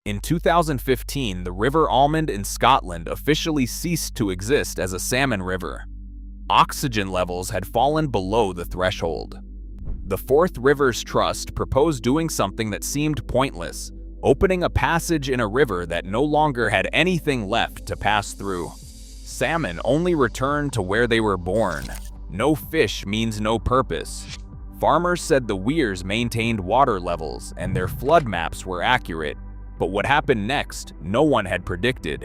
In 2015, the River Almond in Scotland officially ceased to exist as a salmon river. Oxygen levels had fallen below the threshold. The Forth Rivers Trust proposed doing something that seemed pointless, opening a passage in a river that no longer had anything left to pass through. Salmon only returned to where they were born. No fish means no purpose. Farmers said the weirs maintained water levels and their flood maps were accurate, but what happened next, no one had predicted.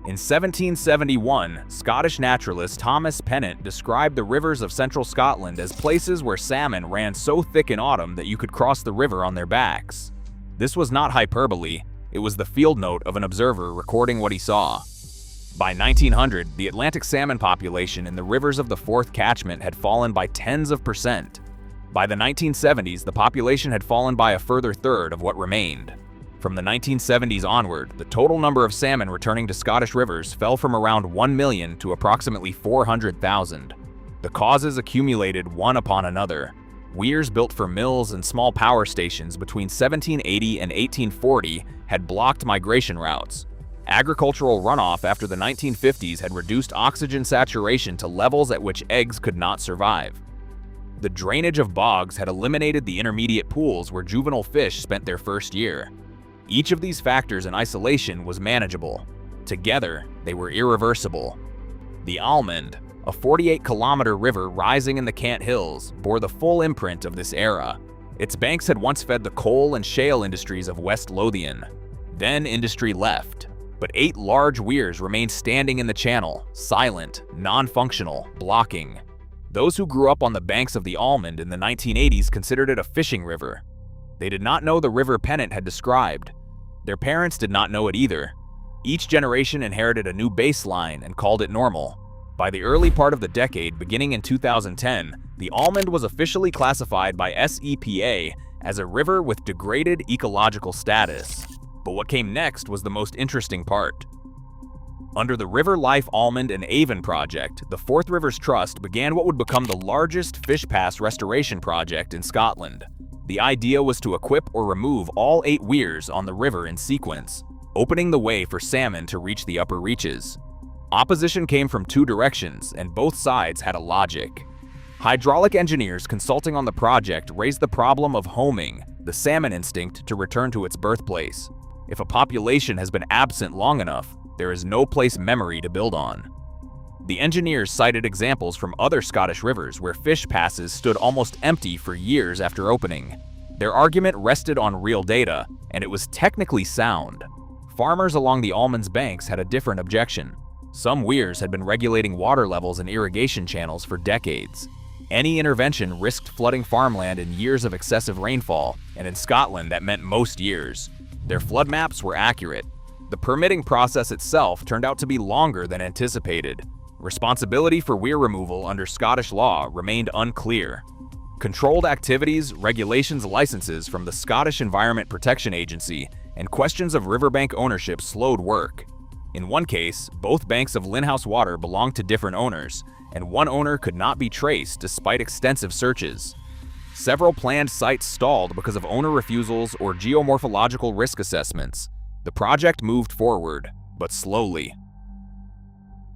In 1771, Scottish naturalist Thomas Pennant described the rivers of central Scotland as places where salmon ran so thick in autumn that you could cross the river on their backs. This was not hyperbole, it was the field note of an observer recording what he saw. By 1900, the Atlantic salmon population in the rivers of the Forth catchment had fallen by tens of percent. By the 1970s, the population had fallen by a further third of what remained. From the 1970s onward, the total number of salmon returning to Scottish rivers fell from around 1 million to approximately 400,000. The causes accumulated one upon another. Weirs built for mills and small power stations between 1780 and 1840 had blocked migration routes. Agricultural runoff after the 1950s had reduced oxygen saturation to levels at which eggs could not survive. The drainage of bogs had eliminated the intermediate pools where juvenile fish spent their first year. Each of these factors in isolation was manageable. Together, they were irreversible. The Almond, a 48-kilometer river rising in the Cant Hills, bore the full imprint of this era. Its banks had once fed the coal and shale industries of West Lothian. Then industry left, but 8 large weirs remained standing in the channel, silent, non-functional, blocking. Those who grew up on the banks of the Almond in the 1980s considered it a fishing river. They did not know the river Pennant had described. Their parents did not know it either. Each generation inherited a new baseline and called it normal. By the early part of the decade, beginning in 2010, the Almond was officially classified by SEPA as a river with degraded ecological status. But what came next was the most interesting part. Under the River Life Almond and Avon project, the Forth Rivers Trust began what would become the largest fish pass restoration project in Scotland. The idea was to equip or remove all 8 weirs on the river in sequence, opening the way for salmon to reach the upper reaches. Opposition came from 2 directions, and both sides had a logic. Hydraulic engineers consulting on the project raised the problem of homing, the salmon instinct to return to its birthplace. If a population has been absent long enough, there is no place memory to build on. The engineers cited examples from other Scottish rivers where fish passes stood almost empty for years after opening. Their argument rested on real data, and it was technically sound. Farmers along the Almond's banks had a different objection. Some weirs had been regulating water levels in irrigation channels for decades. Any intervention risked flooding farmland in years of excessive rainfall, and in Scotland that meant most years. Their flood maps were accurate. The permitting process itself turned out to be longer than anticipated. Responsibility for weir removal under Scottish law remained unclear. Controlled activities, regulations, licenses from the Scottish Environment Protection Agency, and questions of riverbank ownership slowed work. In one case, both banks of Linhouse Water belonged to different owners, and one owner could not be traced despite extensive searches. Several planned sites stalled because of owner refusals or geomorphological risk assessments. The project moved forward, but slowly.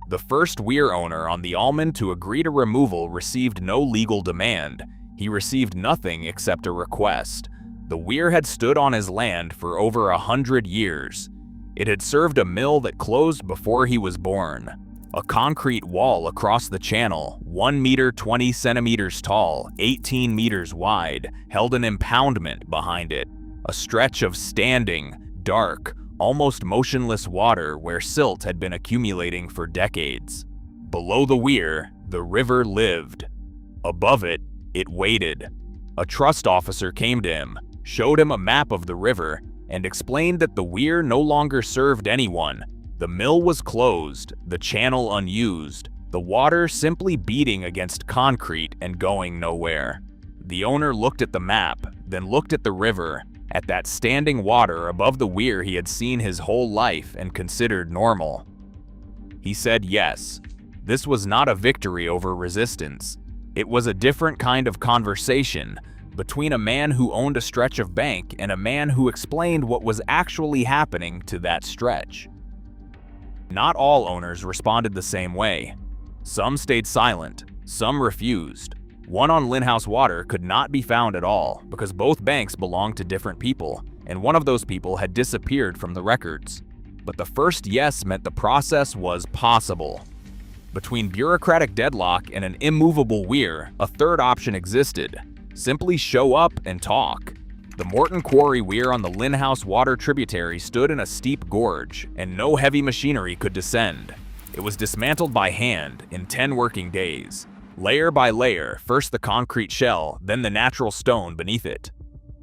The first weir owner on the Almond to agree to removal received no legal demand. He received nothing except a request. The weir had stood on his land for over 100 years. It had served a mill that closed before he was born. A concrete wall across the channel, 1 meter 20 centimeters tall, 18 meters wide, held an impoundment behind it. A stretch of standing, dark, almost motionless water where silt had been accumulating for decades. Below the weir, the river lived. Above it, it waited. A trust officer came to him, showed him a map of the river, and explained that the weir no longer served anyone. The mill was closed, the channel unused, the water simply beating against concrete and going nowhere. The owner looked at the map, then looked at the river, at that standing water above the weir he had seen his whole life and considered normal. He said yes. This was not a victory over resistance. It was a different kind of conversation, between a man who owned a stretch of bank and a man who explained what was actually happening to that stretch. Not all owners responded the same way. Some stayed silent, some refused. One on Linhouse Water could not be found at all because both banks belonged to different people, and one of those people had disappeared from the records. But the first yes meant the process was possible. Between bureaucratic deadlock and an immovable weir, a third option existed. Simply show up and talk. The Morton Quarry Weir on the Linhouse Water tributary stood in a steep gorge, and no heavy machinery could descend. It was dismantled by hand in 10 working days. Layer by layer, first the concrete shell, then the natural stone beneath it.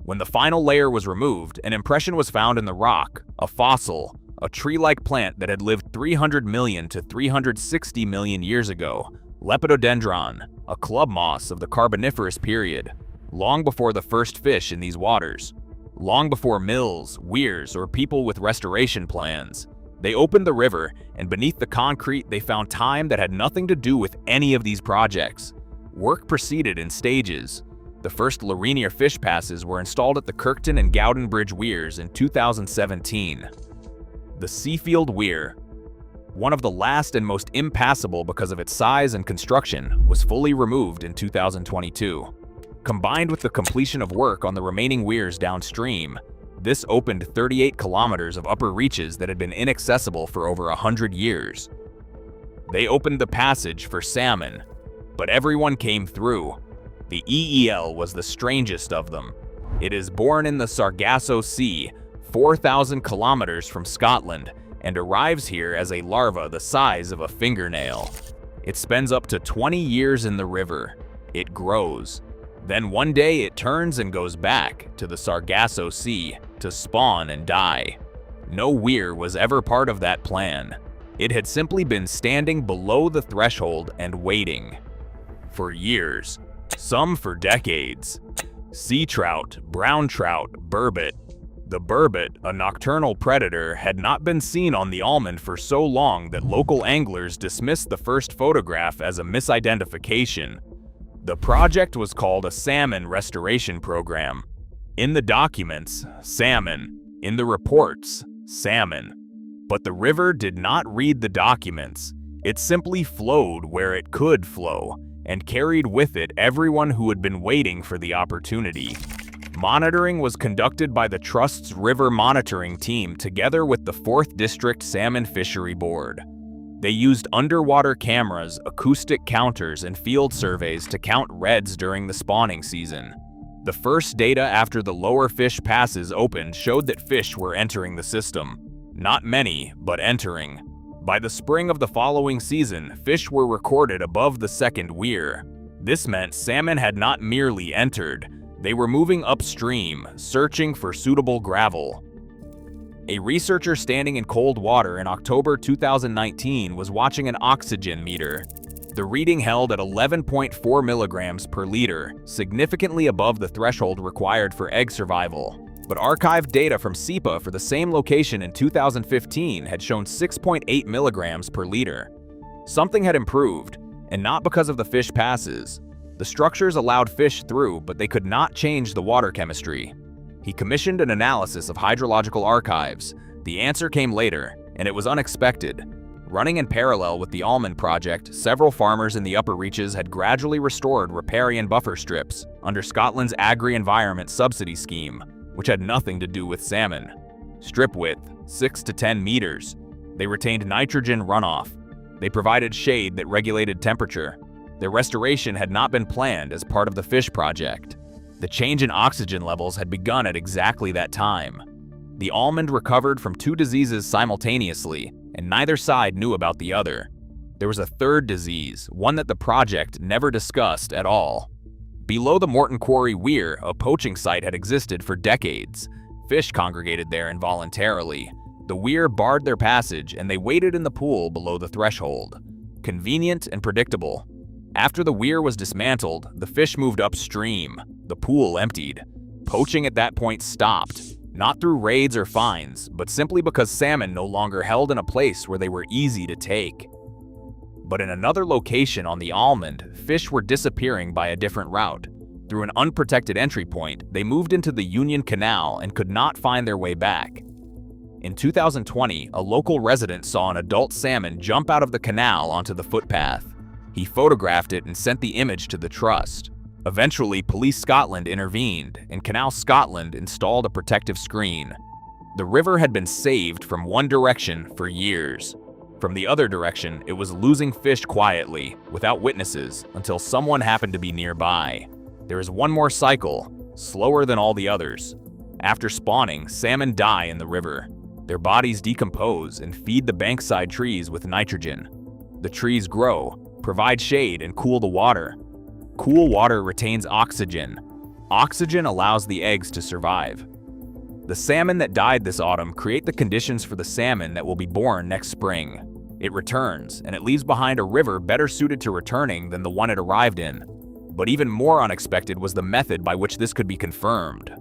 When the final layer was removed, an impression was found in the rock, a fossil, a tree-like plant that had lived 300 million to 360 million years ago, Lepidodendron, a club moss of the Carboniferous period, long before the first fish in these waters, long before mills, weirs, or people with restoration plans. They opened the river, and beneath the concrete they found time that had nothing to do with any of these projects. Work proceeded in stages. The first Larinia fish passes were installed at the Kirkton and Gowden Bridge weirs in 2017. The Seafield Weir, one of the last and most impassable because of its size and construction, was fully removed in 2022. Combined with the completion of work on the remaining weirs downstream, this opened 38 kilometers of upper reaches that had been inaccessible for over 100 years. They opened the passage for salmon, but everyone came through. The EEL was the strangest of them. It is born in the Sargasso Sea, 4,000 kilometers from Scotland, and arrives here as a larva the size of a fingernail. It spends up to 20 years in the river. It grows. Then one day it turns and goes back to the Sargasso Sea to spawn and die. No weir was ever part of that plan. It had simply been standing below the threshold and waiting. For years, some for decades. Sea trout, brown trout, burbot. The burbot, a nocturnal predator, had not been seen on the Almond for so long that local anglers dismissed the first photograph as a misidentification. The project was called a Salmon Restoration Program. In the documents, salmon. In the reports, salmon. But the river did not read the documents. It simply flowed where it could flow, and carried with it everyone who had been waiting for the opportunity. Monitoring was conducted by the Trust's River Monitoring Team together with the 4th District Salmon Fishery Board. They used underwater cameras, acoustic counters, and field surveys to count reds during the spawning season. The first data after the lower fish passes opened showed that fish were entering the system. Not many, but entering. By the spring of the following season, fish were recorded above the second weir. This meant salmon had not merely entered, they were moving upstream, searching for suitable gravel. A researcher standing in cold water in October 2019 was watching an oxygen meter. The reading held at 11.4 milligrams per liter, significantly above the threshold required for egg survival. But archived data from SEPA for the same location in 2015 had shown 6.8 milligrams per liter. Something had improved, and not because of the fish passes. The structures allowed fish through, but they could not change the water chemistry. He commissioned an analysis of hydrological archives. The answer came later, and it was unexpected. Running in parallel with the Almond project, several farmers in the upper reaches had gradually restored riparian buffer strips under Scotland's Agri-Environment Subsidy Scheme, which had nothing to do with salmon. Strip width, 6 to 10 meters. They retained nitrogen runoff. They provided shade that regulated temperature. Their restoration had not been planned as part of the fish project. The change in oxygen levels had begun at exactly that time. The Almond recovered from 2 diseases simultaneously, and neither side knew about the other. There was a third disease, one that the project never discussed at all. Below the Morton Quarry Weir, a poaching site had existed for decades. Fish congregated there involuntarily. The weir barred their passage, and they waited in the pool below the threshold. Convenient and predictable. After the weir was dismantled, the fish moved upstream. The pool emptied. Poaching at that point stopped, not through raids or fines, but simply because salmon no longer held in a place where they were easy to take. But in another location on the Almond, fish were disappearing by a different route. Through an unprotected entry point, they moved into the Union Canal and could not find their way back. In 2020, a local resident saw an adult salmon jump out of the canal onto the footpath. He photographed it and sent the image to the trust. Eventually, Police Scotland intervened, and Canal Scotland installed a protective screen. The river had been saved from one direction for years. From the other direction, it was losing fish quietly, without witnesses, until someone happened to be nearby. There is one more cycle, slower than all the others. After spawning, salmon die in the river. Their bodies decompose and feed the bankside trees with nitrogen. The trees grow, provide shade, and cool the water. Cool water retains oxygen. Oxygen allows the eggs to survive. The salmon that died this autumn create the conditions for the salmon that will be born next spring. It returns, and it leaves behind a river better suited to returning than the one it arrived in. But even more unexpected was the method by which this could be confirmed.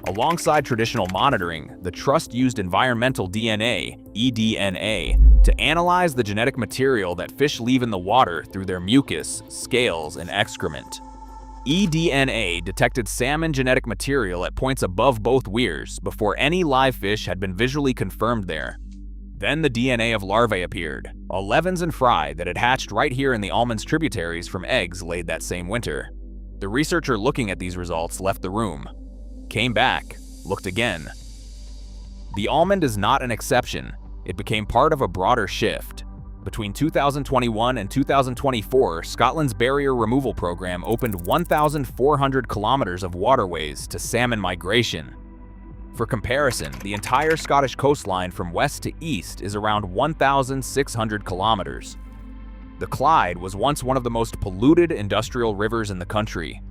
Alongside traditional monitoring, the trust used environmental DNA, eDNA, to analyze the genetic material that fish leave in the water through their mucus, scales, and excrement. eDNA detected salmon genetic material at points above both weirs before any live fish had been visually confirmed there. Then the DNA of larvae appeared, 11s and fry that had hatched right here in the Almond's tributaries from eggs laid that same winter. The researcher looking at these results left the room, came back, looked again. The almond is not an exception. It became part of a broader shift. Between 2021 and 2024, Scotland's barrier removal program opened 1,400 kilometers of waterways to salmon migration. For comparison, the entire Scottish coastline from west to east is around 1,600 kilometers. The Clyde was once one of the most polluted industrial rivers in the country.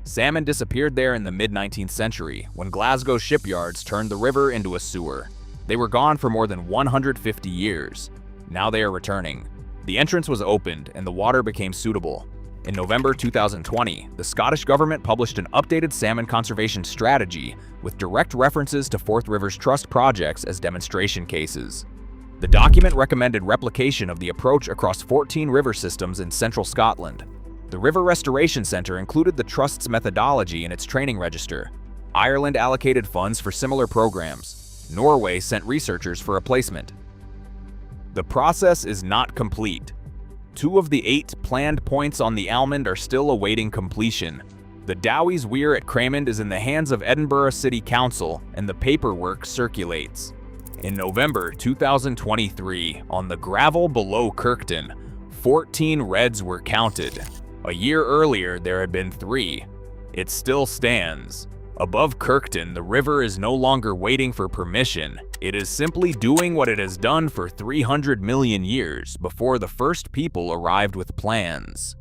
Salmon disappeared there in the mid-19th century when Glasgow shipyards turned the river into a sewer. They were gone for more than 150 years. Now they are returning. The entrance was opened and the water became suitable. In November 2020, the Scottish government published an updated salmon conservation strategy with direct references to Forth Rivers Trust projects as demonstration cases. The document recommended replication of the approach across 14 river systems in central Scotland. The River Restoration Centre included the Trust's methodology in its training register. Ireland allocated funds for similar programs. Norway sent researchers for a placement. The process is not complete. 2 of the 8 planned points on the Almond are still awaiting completion. The Dowie's Weir at Cramond is in the hands of Edinburgh City Council, and the paperwork circulates. In November 2023, on the gravel below Kirkton, 14 reds were counted. A year earlier, there had been 3. It still stands. Above Kirkton, the river is no longer waiting for permission. It is simply doing what it has done for 300 million years before the first people arrived with plans.